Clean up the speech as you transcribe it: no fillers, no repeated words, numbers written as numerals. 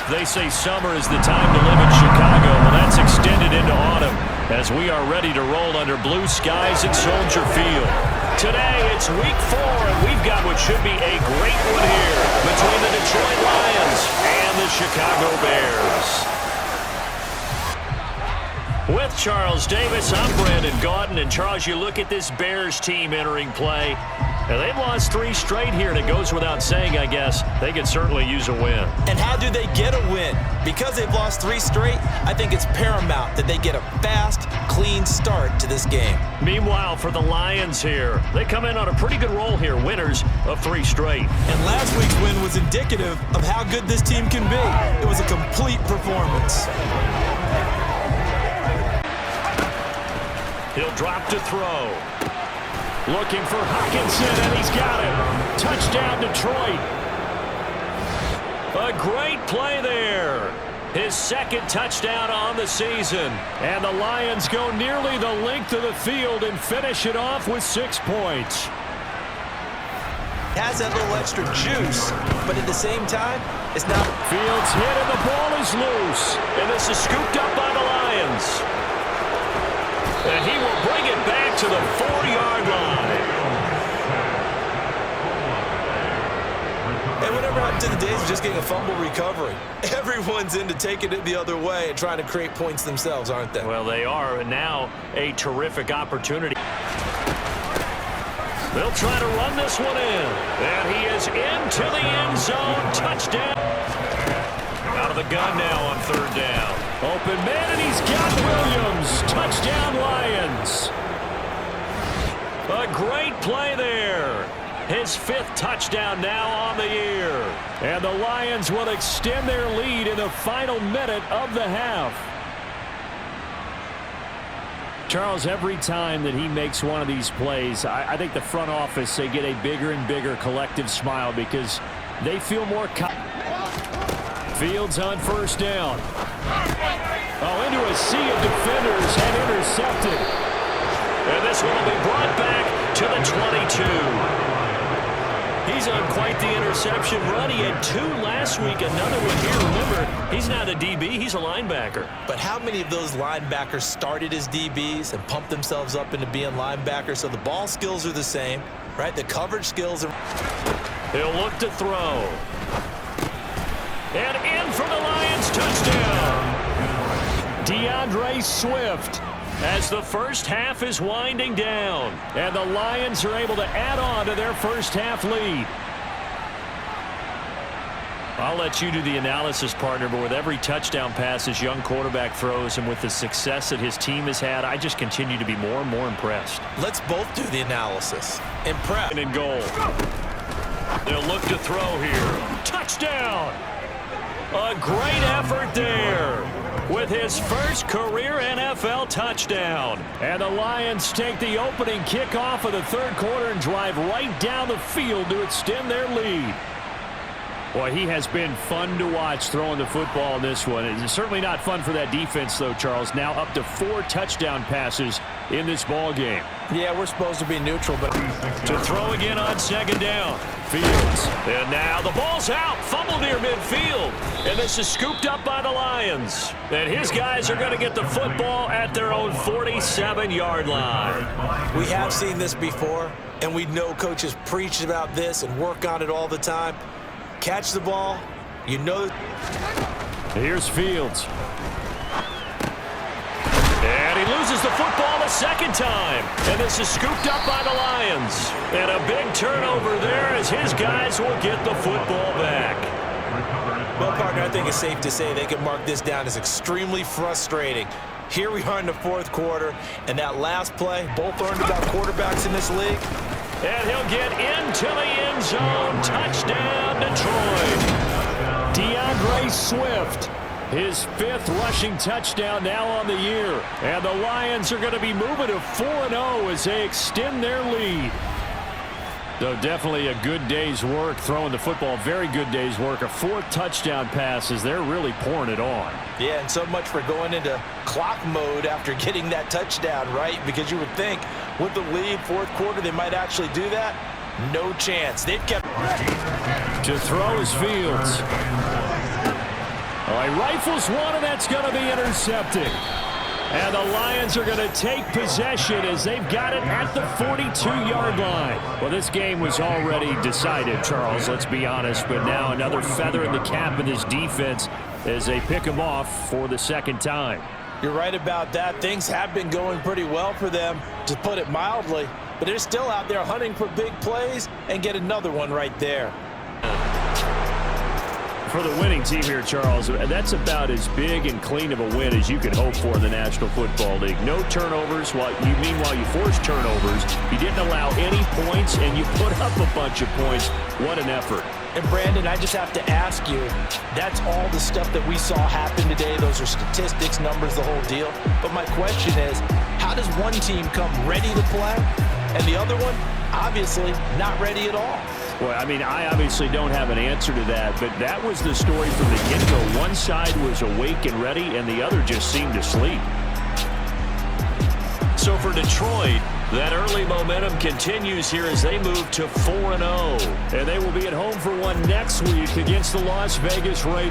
They say summer is the time to live in Chicago. Well, that's extended into autumn as we are ready to roll under blue skies at Soldier Field. Today, it's week 4, and we've got what should be a great one here between the Detroit Lions and the Chicago Bears. With Charles Davis, I'm Brandon Gaudin. And Charles, you look at this Bears team entering play. And they've lost 3 straight here, and it goes without saying, I guess, they could certainly use a win. And how do they get a win? Because they've lost 3 straight, I think it's paramount that they get a fast, clean start to this game. Meanwhile, for the Lions here, they come in on a pretty good roll here, winners of 3 straight. And last week's win was indicative of how good this team can be. It was a complete performance. He'll drop to throw. Looking for Hockenson, and he's got it. Touchdown, Detroit. A great play there. His 2nd touchdown on the season. And the Lions go nearly the length of the field and finish it off with 6 points. Has that little extra juice, but at the same time, it's not. Fields hit, and the ball is loose. And this is scooped up by the Lions. And he will bring it back to the 4-yard line. And whatever happened to the days of just getting a fumble recovery? Everyone's into taking it the other way and trying to create points themselves, aren't they? Well, they are, and now a terrific opportunity. They'll try to run this one in. And he is into the end zone. Touchdown. Out of the gun now on 3rd down. Open man, and he's got Williams. Touchdown, Lions. A great play there. His 5th touchdown now on the year. And the Lions will extend their lead in the final minute of the half. Charles, every time that he makes one of these plays, I think the front office, they get a bigger and bigger collective smile because they feel more confident. Fields on 1st down. Oh, into a sea of defenders and intercepted. And this one will be brought back to the 22. He's on quite the interception run. He had 2 last week, another one here. Remember, he's not a DB, he's a linebacker. But how many of those linebackers started as DBs and pumped themselves up into being linebackers? So the ball skills are the same, right? The coverage skills are. He'll look to throw. And in for the Lions, touchdown. DeAndre Swift as the first half is winding down. And the Lions are able to add on to their first half lead. I'll let you do the analysis, partner, but with every touchdown pass his young quarterback throws and with the success that his team has had, I just continue to be more and more impressed. Let's both do the analysis. Impressed. And in goal. They'll look to throw here. Touchdown! A great effort there with his first career NFL touchdown. And the Lions take the opening kickoff of the 3rd quarter and drive right down the field to extend their lead. Boy, he has been fun to watch throwing the football in this one. It's certainly not fun for that defense, though, Charles. Now up to 4 touchdown passes in this ball game. Yeah, we're supposed to be neutral, but to throw again on 2nd down. Fields. And now the ball's out. Fumble near midfield. And this is scooped up by the Lions. And his guys are going to get the football at their own 47-yard line. We have seen this before, and we know coaches preach about this and work on it all the time. Catch the ball. You know. Here's Fields. And he loses the football a 2nd time. And this is scooped up by the Lions. And a big turnover there as his guys will get the football back. Well, partner, I think it's safe to say they can mark this down as extremely frustrating. Here we are in the 4th quarter, and that last play, both learned about quarterbacks in this league. And he'll get into the end zone. Touchdown, Detroit. DeAndre Swift. His 5th rushing touchdown now on the year. And the Lions are going to be moving to 4-0 as they extend their lead. So definitely a good day's work throwing the football. Very good day's work. A 4th touchdown passes. They're really pouring it on. Yeah, and so much for going into clock mode after getting that touchdown, right? Because you would think with the lead, 4th quarter, they might actually do that. No chance. They've kept. To throw is Fields. He rifles one, and that's going to be intercepted. And the Lions are going to take possession as they've got it at the 42-yard line. Well, this game was already decided, Charles, let's be honest. But now another feather in the cap of this defense as they pick him off for the second time. You're right about that. Things have been going pretty well for them, to put it mildly. But they're still out there hunting for big plays and get another one right there. For the winning team here, Charles, that's about as big and clean of a win as you could hope for in the National Football League. No turnovers. Meanwhile, you forced turnovers. You didn't allow any points, and you put up a bunch of points. What an effort. And, Brandon, I just have to ask you, that's all the stuff that we saw happen today. Those are statistics, numbers, the whole deal. But my question is, how does one team come ready to play, and the other one, obviously, not ready at all? Well, I mean, I obviously don't have an answer to that, but that was the story from the get-go. One side was awake and ready, and the other just seemed to sleep. So for Detroit, that early momentum continues here as they move to 4-0. And they will be at home for one next week against the Las Vegas Raiders.